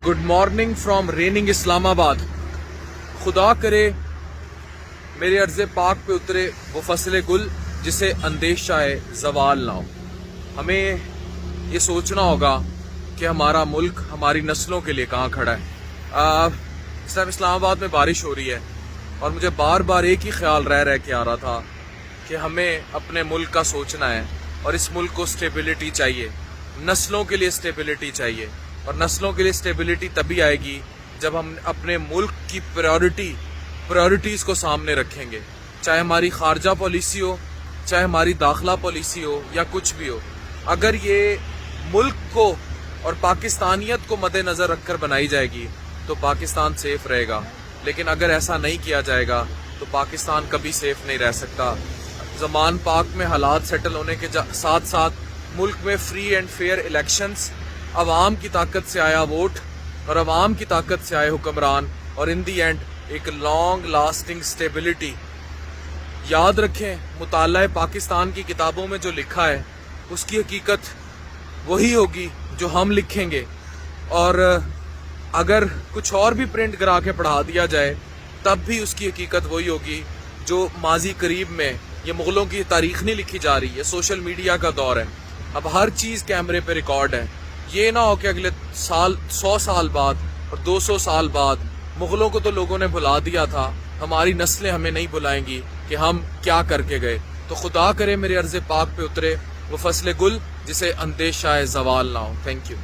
Good morning from raining Islamabad. खुदा करे मेरे अर्ज़ पाक पे उतरे वो फसल गुल जिसे अंदेशाए ज़वाल ना हो। हमें ये सोचना होगा कि हमारा मुल्क हमारी नस्लों के लिए कहाँ खड़ा है। इस टाइम इस्लामाबाद में बारिश हो रही है और मुझे बार बार एक ही ख्याल रह के आ रहा था कि हमें अपने मुल्क का सोचना है और इस मुल्क को स्टेबिलिटी चाहिए, नस्लों के लिए स्टेबिलिटी चाहिए। और नस्लों के लिए स्टेबिलिटी तभी आएगी जब हम अपने मुल्क की प्रायोरिटीज़ को सामने रखेंगे, चाहे हमारी खारजा पॉलिसी हो, चाहे हमारी दाखिला पॉलिसी हो या कुछ भी हो। अगर ये मुल्क को और पाकिस्तानियत को मद्देनज़र रखकर बनाई जाएगी तो पाकिस्तान सेफ रहेगा, लेकिन अगर ऐसा नहीं किया जाएगा तो पाकिस्तान कभी सेफ नहीं रह सकता। ज़मान पाक में हालात सेटल होने के साथ साथ मुल्क में फ्री एंड फेयर इलेक्शंस, अवाम की ताकत से आया वोट और अवाम की ताकत से आए हुक्मरान, और इन दी एंड एक लॉन्ग लास्टिंग स्टेबिलिटी। याद रखें, मुताला पाकिस्तान की किताबों में जो लिखा है उसकी हकीकत वही होगी जो हम लिखेंगे, और अगर कुछ और भी प्रिंट करा के पढ़ा दिया जाए तब भी उसकी हकीकत वही होगी जो माजी करीब में। ये मुग़लों की तारीख नहीं लिखी जा रही है, सोशल मीडिया का दौर है, अब हर चीज़ कैमरे पे रिकॉर्ड है। ये ना हो कि अगले साल 100 साल बाद और 200 साल बाद मुग़लों को तो लोगों ने भुला दिया था, हमारी नस्लें हमें नहीं भुलाएंगी कि हम क्या करके गए। तो खुदा करे मेरे अर्ज़ पाक पे उतरे वो फसल गुल जिसे अंदेशाए ज़वाल ना हो। Thank you.